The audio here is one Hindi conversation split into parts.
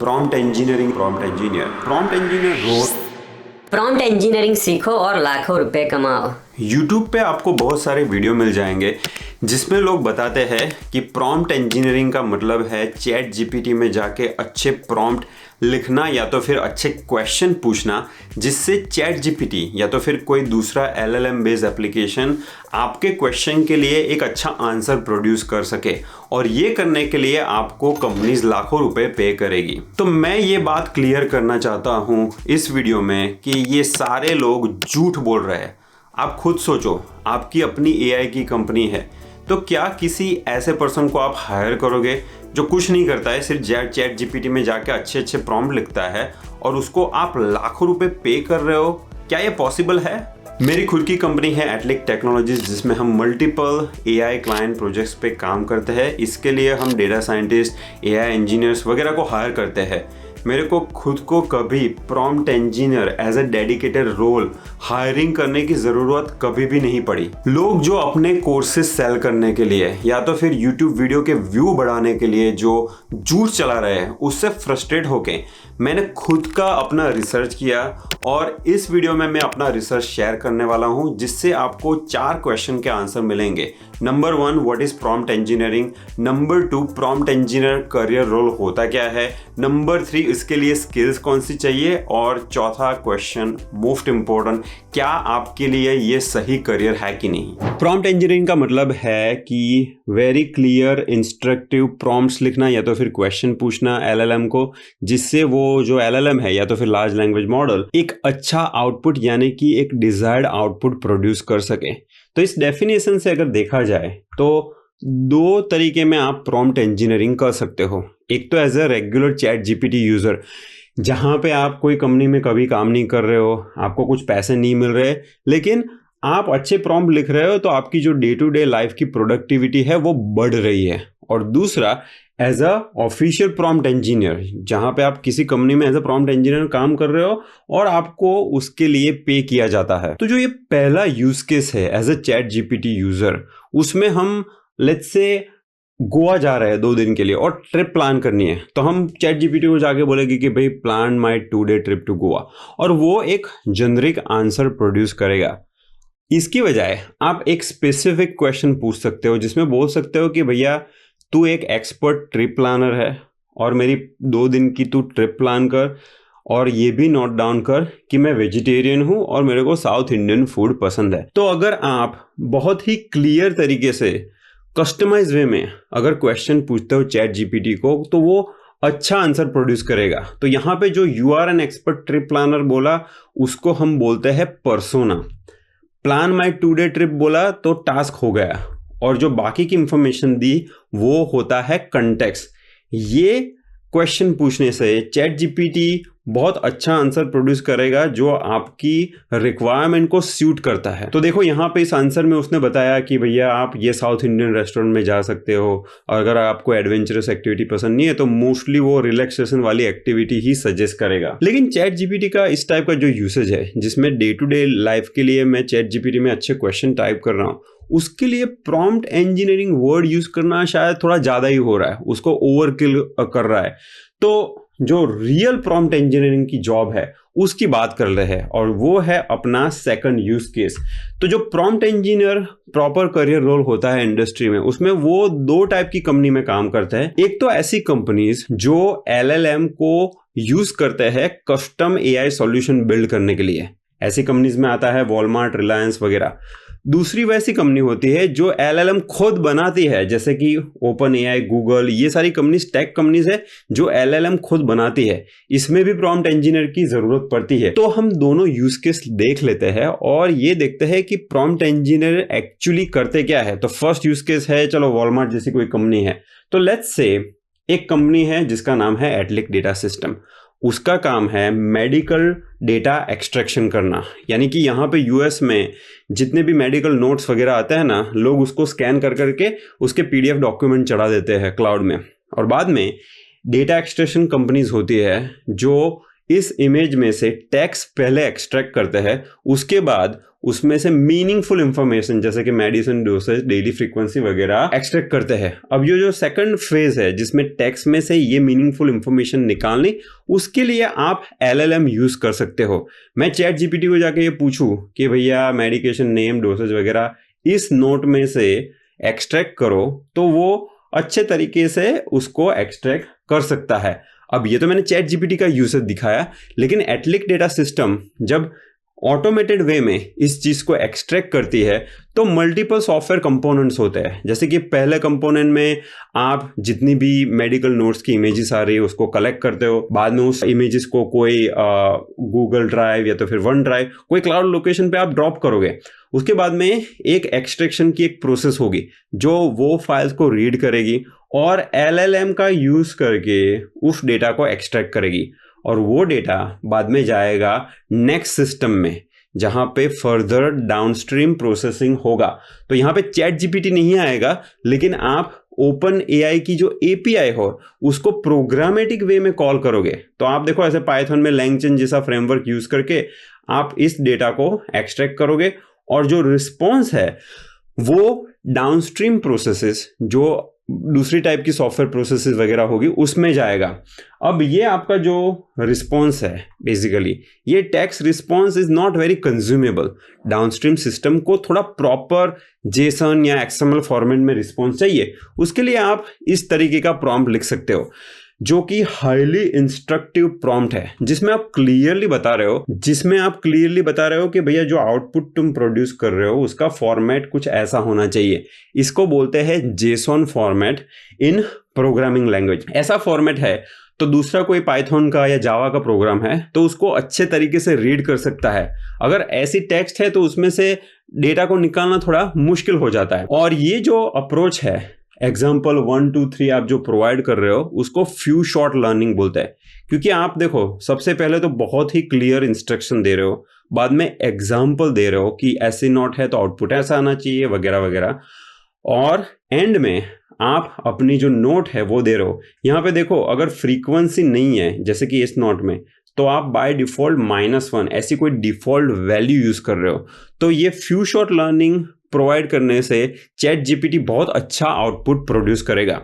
प्रॉम्प्ट इंजीनियरिंग, प्रॉम्प्ट इंजीनियर रोज प्रॉम्प्ट इंजीनियरिंग सीखो और लाखों रुपए कमाओ। यूट्यूब पे आपको बहुत सारे वीडियो मिल जाएंगे जिसमें लोग बताते हैं कि प्रॉम्प्ट इंजीनियरिंग का मतलब है चैट जीपीटी में जाके अच्छे प्रॉम्प्ट लिखना या तो फिर अच्छे क्वेश्चन पूछना, जिससे चैट जीपीटी या तो फिर कोई दूसरा एलएलएम बेस्ड एप्लीकेशन आपके क्वेश्चन के लिए एक अच्छा आंसर प्रोड्यूस कर सके। और ये करने के लिए आपको कंपनीज लाखों रुपए पे करेगी। तो मैं ये बात क्लियर करना चाहता हूँ इस वीडियो में कि ये सारे लोग झूठ बोल रहे हैं। आप खुद सोचो, आपकी अपनी एआई की कंपनी है, तो क्या किसी ऐसे पर्सन को आप हायर करोगे जो कुछ नहीं करता है, सिर्फ चैट जीपीटी में जाके अच्छे अच्छे प्रॉम्प्ट लिखता है और उसको आप लाखों रुपए पे कर रहे हो? क्या ये पॉसिबल है? मेरी खुद की कंपनी है एटलिक टेक्नोलॉजीज, जिसमें हम मल्टीपल एआई क्लाइंट प्रोजेक्ट्स पे काम करते हैं। इसके लिए हम डेटा साइंटिस्ट, एआई इंजीनियर्स वगैरह को हायर करते हैं। मेरे को खुद को कभी prompt engineer as a dedicated role hiring करने की ज़रूरत कभी भी नहीं पड़ी। लोग जो अपने कोर्सेज सेल करने के लिए या तो फिर यूट्यूब वीडियो के व्यू बढ़ाने के लिए जो झूठ चला रहे हैं, उससे फ्रस्ट्रेट होके मैंने खुद का अपना रिसर्च किया और इस वीडियो में मैं अपना रिसर्च शेयर करने वाला हूं, जिससे आपको 4 क्वेश्चन के आंसर मिलेंगे। Number 1, what is prompt engineering. Number 2, prompt engineer career role होता क्या है। नंबर 3, इसके लिए स्किल्स कौन सी चाहिए। और चौथा क्वेश्चन, मोस्ट इंपॉर्टेंट, क्या आपके लिए ये सही करियर है कि नहीं। प्रॉम्प्ट इंजीनियरिंग का मतलब है कि वेरी क्लियर इंस्ट्रक्टिव प्रॉम्प्ट्स लिखना या तो फिर क्वेश्चन पूछना एलएलएम को, जिससे वो जो एलएलएम है या तो फिर लार्ज लैंग्वेज मॉडल एक अच्छा आउटपुट यानी कि एक डिजायर्ड आउटपुट प्रोड्यूस कर सके। तो इस डेफिनेशन से अगर देखा जाए तो 2 तरीके में आप प्रॉम्प्ट इंजीनियरिंग कर सकते हो। एक तो as a regular chat GPT user, जहां पे आप कोई कंपनी में कभी काम नहीं कर रहे हो, आपको कुछ पैसे नहीं मिल रहे, लेकिन आप अच्छे प्रॉम्प्ट लिख रहे हो तो आपकी जो डे टू डे लाइफ की प्रोडक्टिविटी है वो बढ़ रही है। और दूसरा as a official prompt engineer, जहां पे आप किसी कंपनी में एज अ प्रॉम्प्ट इंजीनियर काम कर रहे हो और आपको उसके लिए पे किया जाता है। तो जो ये पहला यूज केस है as a chat GPT user, उसमें हम लेट्स से गोवा जा रहे हैं 2 दिन के लिए और ट्रिप प्लान करनी है, तो हम चैट जीपीटी को जाके बोलेंगे कि भाई plan my 2-day trip to Goa, और वो एक जेनरिक आंसर प्रोड्यूस करेगा। इसकी बजाय आप एक स्पेसिफिक क्वेश्चन पूछ सकते हो, जिसमें बोल सकते हो कि भैया तू एक एक्सपर्ट ट्रिप प्लानर है और मेरी 2 दिन की तू ट्रिप प्लान कर, और ये भी नोट डाउन कर कि मैं वेजिटेरियन हूं और मेरे को साउथ इंडियन फूड पसंद है। तो अगर आप बहुत ही क्लियर तरीके से कस्टमाइज वे में अगर क्वेश्चन पूछते हो चैट जीपीटी को, तो वो अच्छा आंसर प्रोड्यूस करेगा। तो यहाँ पे जो you are an expert trip planner बोला, उसको हम बोलते हैं persona. Plan my 2-day trip बोला तो टास्क हो गया, और जो बाकी की इंफॉर्मेशन दी वो होता है कंटेक्स्ट। ये क्वेश्चन पूछने से चैट जीपीटी बहुत अच्छा आंसर प्रोड्यूस करेगा जो आपकी रिक्वायरमेंट को सूट करता है। तो देखो यहाँ पे इस आंसर में उसने बताया कि भैया आप ये साउथ इंडियन रेस्टोरेंट में जा सकते हो, और अगर आपको एडवेंचरस एक्टिविटी पसंद नहीं है तो मोस्टली वो रिलैक्सेशन वाली एक्टिविटी ही सजेस्ट करेगा। लेकिन चैट जीपीटी का इस टाइप का जो यूसेज है, जिसमें डे टू डे लाइफ के लिए मैं चैट जीपीटी में अच्छे क्वेश्चन टाइप कर रहा हूँ, उसके लिए प्रॉम्प्ट इंजीनियरिंग वर्ड यूज करना शायद थोड़ा ज्यादा ही हो रहा है, उसको ओवरकिल कर रहा है। तो जो रियल प्रॉम्प्ट इंजीनियरिंग की जॉब है उसकी बात कर रहे हैं, और वो है अपना सेकंड यूज केस। तो जो prompt engineer proper career role होता है इंडस्ट्री में, उसमें वो 2 टाइप की कंपनी में काम करते हैं। एक तो ऐसी कंपनीज जो एलएलएम को यूज करते हैं कस्टम एआई सॉल्यूशन बिल्ड करने के लिए, ऐसी कंपनीज में आता है वॉलमार्ट, रिलायंस वगैरह। दूसरी वैसी कंपनी होती है जो एलएलएम खुद बनाती है, जैसे कि ओपन एआई, गूगल, ये सारी कंपनीज टेक कंपनीज है जो एलएलएम खुद बनाती है। इसमें भी प्रॉम्प्ट इंजीनियर की जरूरत पड़ती है। तो हम दोनों यूज केस देख लेते हैं और ये देखते हैं कि प्रॉम्प्ट इंजीनियर एक्चुअली करते क्या है। तो फर्स्ट यूज केस है, चलो वॉलमार्ट जैसी कोई कंपनी है, तो लेट्स से एक कंपनी है जिसका नाम है एटलिक डेटा सिस्टम। उसका काम है मेडिकल डेटा एक्सट्रैक्शन करना, यानी कि यहाँ पे यूएस में जितने भी मेडिकल नोट्स वगैरह आते हैं ना, लोग उसको स्कैन कर करके उसके पीडीएफ डॉक्यूमेंट चढ़ा देते हैं क्लाउड में, और बाद में डेटा एक्सट्रैक्शन कंपनीज होती है जो इस इमेज में से टेक्स्ट पहले एक्सट्रैक्ट करते हैं, उसके बाद उसमें से मीनिंगफुल इंफॉर्मेशन जैसे कि मेडिसिन डोसेज, डेली फ्रीक्वेंसी वगैरह एक्सट्रैक्ट करते हैं। अब ये जो सेकंड फेज है जिसमें टेक्स्ट में से ये मीनिंगफुल इंफॉर्मेशन निकालनी, उसके लिए आप LLM यूज कर सकते हो। मैं चैट जीपीटी को जाके ये पूछूं कि भैया मेडिकेशन नेम, डोसेज वगैरह इस नोट में से एक्सट्रैक्ट करो, तो वो अच्छे तरीके से उसको एक्सट्रैक्ट कर सकता है। अब ये तो मैंने चैट जीपीटी का यूसेज दिखाया, लेकिन एटलिक डेटा सिस्टम जब ऑटोमेटेड वे में इस चीज को एक्सट्रैक्ट करती है तो मल्टीपल सॉफ्टवेयर कंपोनेंट्स होते हैं। जैसे कि पहले कंपोनेंट में आप जितनी भी मेडिकल नोट्स की इमेजेस आ रही है उसको कलेक्ट करते हो, बाद में उस इमेजेस को कोई गूगल ड्राइव या तो फिर वन ड्राइव, कोई क्लाउड लोकेशन पे आप ड्रॉप करोगे। उसके बाद में एक एक्सट्रैक्शन की एक प्रोसेस होगी जो वो फाइल्स को रीड करेगी और LLM का यूज करके उस डेटा को एक्सट्रैक्ट करेगी, और वो डेटा बाद में जाएगा नेक्स्ट सिस्टम में जहां पे फर्दर डाउनस्ट्रीम प्रोसेसिंग होगा। तो यहां पे चैट जीपीटी नहीं आएगा, लेकिन आप ओपन AI की जो API हो उसको प्रोग्रामेटिक वे में कॉल करोगे। तो आप देखो ऐसे पाइथन में LangChain जैसा फ्रेमवर्क यूज करके आप इस डेटा को एक्सट्रैक्ट करोगे और जो रिस्पॉन्स है वो डाउनस्ट्रीम प्रोसेसेस जो दूसरी टाइप की सॉफ्टवेयर प्रोसेसेस वगैरह होगी उसमें जाएगा। अब ये आपका जो रिस्पॉन्स है बेसिकली ये text response is not very consumable. Downstream system को थोड़ा प्रॉपर JSON या XML फॉर्मेट में रिस्पॉन्स चाहिए, उसके लिए आप इस तरीके का प्रॉम्प्ट लिख सकते हो जो कि हाईली इंस्ट्रक्टिव प्रॉम्प्ट है, जिसमें आप क्लियरली बता रहे हो कि भैया जो आउटपुट तुम प्रोड्यूस कर रहे हो उसका फॉर्मेट कुछ ऐसा होना चाहिए। इसको बोलते हैं JSON format in programming language. ऐसा फॉर्मेट है तो दूसरा कोई पाइथन का या जावा का प्रोग्राम है तो उसको अच्छे तरीके से रीड कर सकता है। अगर ऐसी टेक्स्ट है तो उसमें से डेटा को निकालना थोड़ा मुश्किल हो जाता है। और ये जो अप्रोच है एग्जाम्पल 1 2 3 आप जो प्रोवाइड कर रहे हो उसको फ्यू शॉट लर्निंग बोलते हैं, क्योंकि आप देखो सबसे पहले तो बहुत ही क्लियर इंस्ट्रक्शन दे रहे हो, बाद में एग्जाम्पल दे रहे हो कि ऐसे नोट है तो आउटपुट ऐसा आना चाहिए वगैरह वगैरह, और एंड में आप अपनी जो नोट है वो दे रहे हो। यहाँ पे देखो अगर फ्रीक्वेंसी नहीं है जैसे कि इस नोट में, तो आप बाय डिफॉल्ट -1 ऐसी कोई डिफॉल्ट वैल्यू यूज कर रहे हो। तो ये फ्यू शॉट लर्निंग प्रोवाइड करने से चैट जीपीटी बहुत अच्छा आउटपुट प्रोड्यूस करेगा।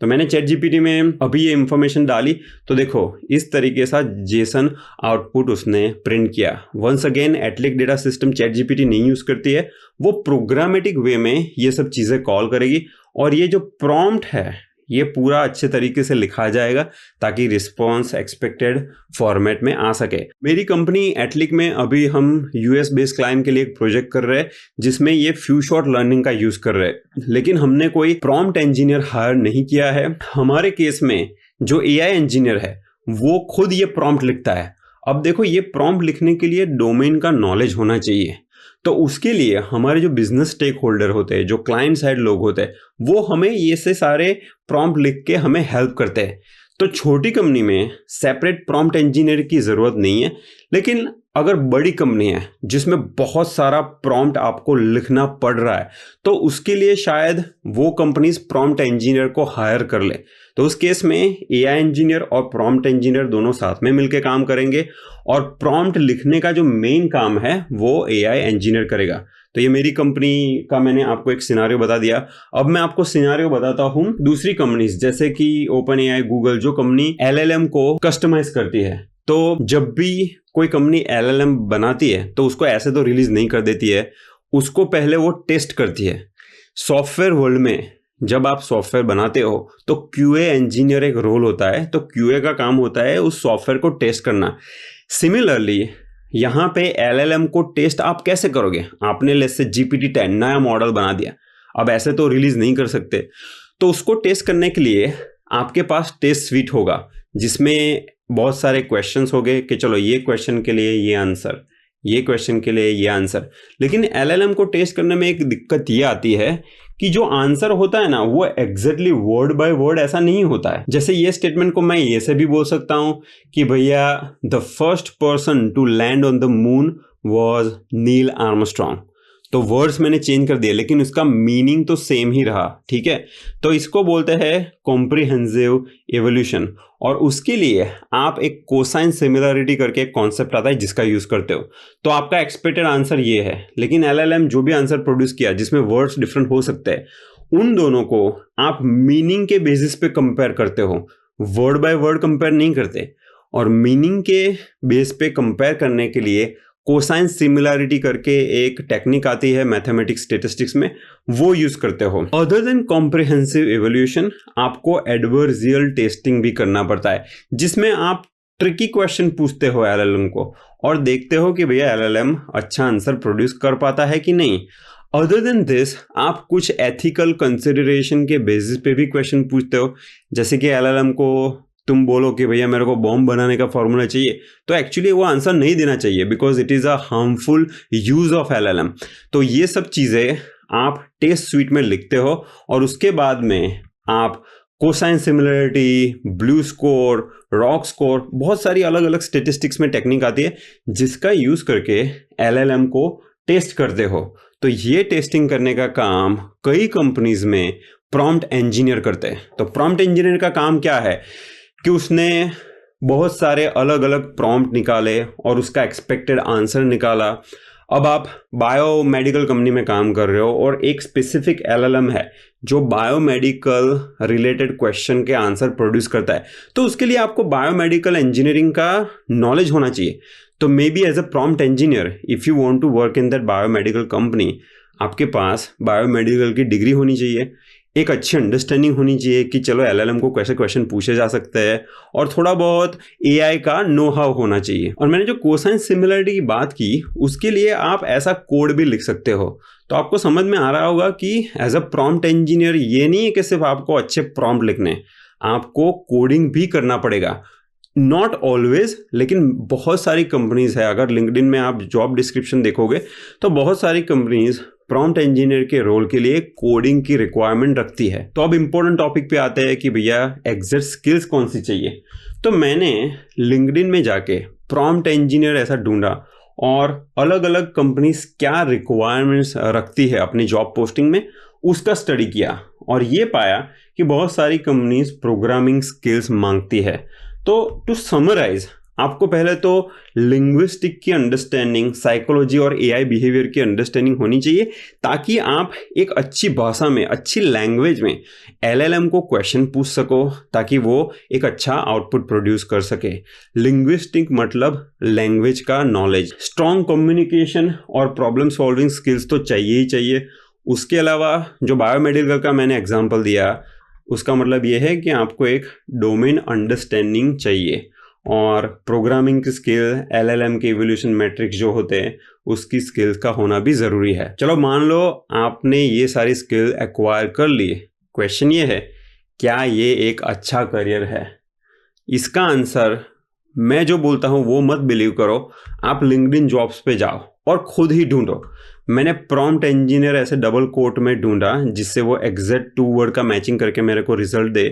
तो मैंने चैट जीपीटी में अभी ये इंफॉर्मेशन डाली तो देखो इस तरीके से JSON आउटपुट उसने प्रिंट किया। वंस अगेन एटलिक डेटा सिस्टम चैट जीपीटी नहीं यूज करती है, वो प्रोग्रामेटिक वे में ये सब चीजें कॉल करेगी और ये जो प्रॉम्प्ट है ये पूरा अच्छे तरीके से लिखा जाएगा ताकि रिस्पॉन्स एक्सपेक्टेड फॉर्मेट में आ सके। मेरी कंपनी एटलिक में अभी हम US बेस्ड क्लाइंट के लिए एक प्रोजेक्ट कर रहे हैं जिसमें ये फ्यू शॉट लर्निंग का यूज कर रहे हैं, लेकिन हमने कोई प्रॉम्प्ट इंजीनियर हायर नहीं किया है। हमारे केस में जो AI इंजीनियर है वो खुद ये प्रॉम्प्ट लिखता है। अब देखो ये प्रॉम्प्ट लिखने के लिए डोमेन का नॉलेज होना चाहिए, तो उसके लिए हमारे जो बिजनेस स्टेक होल्डर होते हैं, जो क्लाइंट साइड लोग होते हैं, वो हमें ये से सारे प्रॉम्प्ट लिख के हमें हेल्प करते हैं। तो छोटी कंपनी में सेपरेट प्रॉम्प्ट इंजीनियर की ज़रूरत नहीं है, लेकिन अगर बड़ी कंपनी है जिसमें बहुत सारा प्रॉम्प्ट आपको लिखना पड़ रहा है तो उसके लिए शायद वो कंपनीज प्रॉम्प्ट इंजीनियर को हायर कर ले। तो उस केस में AI इंजीनियर और प्रॉम्प्ट इंजीनियर दोनों साथ में मिलकर काम करेंगे और प्रॉम्प्ट लिखने का जो मेन काम है वो AI इंजीनियर करेगा। तो ये मेरी कंपनी का मैंने आपको एक सिनारियो बता दिया। अब मैं आपको सिनारियो बताता हूँ दूसरी कंपनीज जैसे कि OpenAI, गूगल, जो कंपनी LLM को कस्टमाइज करती है। तो जब भी कोई कंपनी LLM बनाती है तो उसको ऐसे तो रिलीज नहीं कर देती है, उसको पहले वो टेस्ट करती है। सॉफ्टवेयर वर्ल्ड में जब आप सॉफ्टवेयर बनाते हो तो QA इंजीनियर एक रोल होता है, तो QA का काम होता है उस सॉफ्टवेयर को टेस्ट करना। सिमिलरली यहाँ पे LLM को टेस्ट आप कैसे करोगे? आपने लेट्स से GPT-10 नया मॉडल बना दिया, अब ऐसे तो रिलीज नहीं कर सकते, तो उसको टेस्ट करने के लिए आपके पास टेस्ट स्वीट होगा जिसमें बहुत सारे क्वेश्चंस हो गए कि चलो ये क्वेश्चन के लिए ये आंसर, ये क्वेश्चन के लिए ये आंसर। लेकिन LLM को टेस्ट करने में एक दिक्कत ये आती है कि जो आंसर होता है ना वो एग्जैक्टली वर्ड बाय वर्ड ऐसा नहीं होता है। जैसे ये स्टेटमेंट को मैं ये से भी बोल सकता हूं कि भैया the first person to land on the moon was Neil Armstrong. तो वर्ड्स मैंने चेंज कर दिए लेकिन उसका मीनिंग तो सेम ही रहा, ठीक है। तो इसको बोलते हैं कॉम्प्रिहेंसिव इवोल्यूशन। और उसके लिए आप एक कोसाइन सिमिलरिटी करके एक कॉन्सेप्ट आता है जिसका यूज करते हो। तो आपका एक्सपेक्टेड आंसर ये है, लेकिन एलएलएम जो भी आंसर प्रोड्यूस किया जिसमें वर्ड्स डिफरेंट हो सकते हैं, उन दोनों को आप मीनिंग के बेसिस पे कंपेयर करते हो, वर्ड बाय वर्ड कंपेयर नहीं करते। और मीनिंग के बेस पे कंपेयर करने के लिए कोसाइन सिमिलरिटी करके एक टेक्निक आती है मैथमेटिक्स स्टैटिस्टिक्स में, वो यूज करते हो। अदर देन कॉम्प्रिहेंसिव इवोल्यूशन आपको एडवर्सियल टेस्टिंग भी करना पड़ता है, जिसमें आप ट्रिकी क्वेश्चन पूछते हो एलएलएम को और देखते हो कि भैया एलएलएम अच्छा आंसर प्रोड्यूस कर पाता है कि नहीं। अदर देन दिस आप कुछ एथिकल कंसिडरेशन के बेसिस पे भी क्वेश्चन पूछते हो, जैसे कि एलएलएम को तुम बोलो कि भैया मेरे को बॉम्ब बनाने का फॉर्मूला चाहिए, तो एक्चुअली वो आंसर नहीं देना चाहिए because it is a harmful use of LLM. तो ये सब चीज़ें आप टेस्ट स्वीट में लिखते हो और उसके बाद में आप cosine similarity, blue score, rock score, बहुत सारी अलग अलग स्टेटिस्टिक्स में टेक्निक आती है जिसका यूज करके एलएलएम को टेस्ट करते हो। तो ये टेस्टिंग करने का काम कई कंपनीज में प्रॉम्प्ट इंजीनियर करते हैं। तो प्रॉम्प्ट इंजीनियर का काम क्या है कि उसने बहुत सारे अलग अलग प्रॉम्प्ट निकाले और उसका एक्सपेक्टेड आंसर निकाला। अब आप बायोमेडिकल कंपनी में काम कर रहे हो और एक स्पेसिफिक एलएलएम है जो बायोमेडिकल रिलेटेड क्वेश्चन के आंसर प्रोड्यूस करता है, तो उसके लिए आपको बायोमेडिकल इंजीनियरिंग का नॉलेज होना चाहिए। तो maybe as a prompt engineer if you want to work in that biomedical company, आपके पास बायोमेडिकल की डिग्री होनी चाहिए, एक अच्छी अंडरस्टैंडिंग होनी चाहिए कि चलो एलएलएम को कैसे क्वेश्चन पूछे जा सकते हैं, और थोड़ा बहुत एआई का नो हाउ होना चाहिए। और मैंने जो कोसाइन सिमिलरिटी की बात की उसके लिए आप ऐसा कोड भी लिख सकते हो। तो आपको समझ में आ रहा होगा कि एज अ प्रॉम्प्ट इंजीनियर ये नहीं है कि सिर्फ आपको अच्छे प्रॉम्प्ट लिखने, आपको कोडिंग भी करना पड़ेगा। नॉट ऑलवेज, लेकिन बहुत सारी कंपनीज है, अगर लिंक्डइन में आप जॉब डिस्क्रिप्शन देखोगे तो बहुत सारी कंपनीज प्रॉम्प्ट इंजीनियर के रोल के लिए कोडिंग की रिक्वायरमेंट रखती है। तो अब इंपॉर्टेंट टॉपिक पे आते हैं कि भैया एग्जैक्ट स्किल्स कौन सी चाहिए। तो मैंने लिंक्डइन में जाके प्रॉम्प्ट इंजीनियर ऐसा ढूंढा और अलग अलग कंपनीज क्या रिक्वायरमेंट्स रखती है अपनी जॉब पोस्टिंग में, उसका स्टडी किया और ये पाया कि बहुत सारी कंपनीज प्रोग्रामिंग स्किल्स मांगती है। तो टू समराइज, आपको पहले तो लिंग्विस्टिक की अंडरस्टैंडिंग, साइकोलॉजी और एआई बिहेवियर की अंडरस्टैंडिंग होनी चाहिए ताकि आप एक अच्छी भाषा में, अच्छी लैंग्वेज में एलएलएम को क्वेश्चन पूछ सको ताकि वो एक अच्छा आउटपुट प्रोड्यूस कर सके। लिंग्विस्टिक मतलब लैंग्वेज का नॉलेज, स्ट्रॉन्ग कम्युनिकेशन और प्रॉब्लम सॉल्विंग स्किल्स तो चाहिए ही चाहिए। उसके अलावा जो बायोमेडिकल का मैंने एग्जाम्पल दिया उसका मतलब ये है कि आपको एक डोमेन अंडरस्टैंडिंग चाहिए और प्रोग्रामिंग की स्किल, एलएलएम के इवोल्यूशन मैट्रिक्स जो होते हैं उसकी स्किल्स का होना भी ज़रूरी है। चलो मान लो आपने ये सारी स्किल एक्वायर कर ली, क्वेश्चन ये है क्या ये एक अच्छा करियर है। इसका आंसर मैं जो बोलता हूँ वो मत बिलीव करो, आप लिंक्डइन जॉब्स पे जाओ और खुद ही ढूंढो। मैंने प्रॉम्प्ट इंजीनियर ऐसे डबल कोट में ढूंढा जिससे वो एग्जैक्ट 2 वर्ड का मैचिंग करके मेरे को रिजल्ट दे।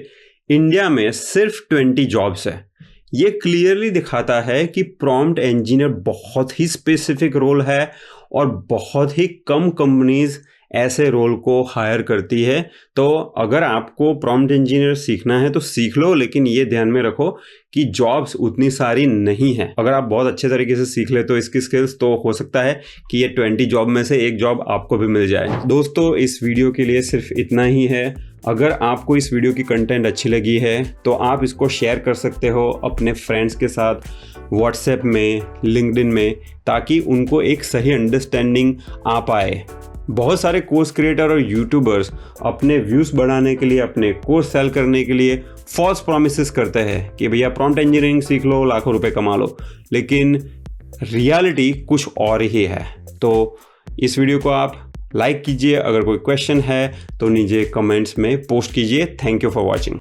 इंडिया में सिर्फ 20 जॉब्स है। ये क्लियरली दिखाता है कि प्रॉम्प्ट इंजीनियर बहुत ही स्पेसिफिक रोल है और बहुत ही कम कंपनीज ऐसे रोल को हायर करती है। तो अगर आपको प्रॉम्प्ट इंजीनियर सीखना है तो सीख लो, लेकिन ये ध्यान में रखो कि जॉब्स उतनी सारी नहीं है। अगर आप बहुत अच्छे तरीके से सीख ले तो इसकी स्किल्स, तो हो सकता है कि ये 20 जॉब में से एक जॉब आपको भी मिल जाए। दोस्तों, इस वीडियो के लिए सिर्फ इतना ही है। अगर आपको इस वीडियो की कंटेंट अच्छी लगी है तो आप इसको शेयर कर सकते हो अपने फ्रेंड्स के साथ, व्हाट्सएप में, लिंक्डइन में, ताकि उनको एक सही अंडरस्टैंडिंग आ पाए। बहुत सारे कोर्स क्रिएटर और यूट्यूबर्स अपने व्यूज़ बढ़ाने के लिए, अपने कोर्स सेल करने के लिए फॉल्स प्रॉमिसेस करते हैं कि भैया प्रॉम्प्ट इंजीनियरिंग सीख लो, लाखों रुपए कमा लो, लेकिन रियलिटी कुछ और ही है। तो इस वीडियो को आप लाइक कीजिए, अगर कोई क्वेश्चन है तो नीचे कमेंट्स में पोस्ट कीजिए। Thank you for watching.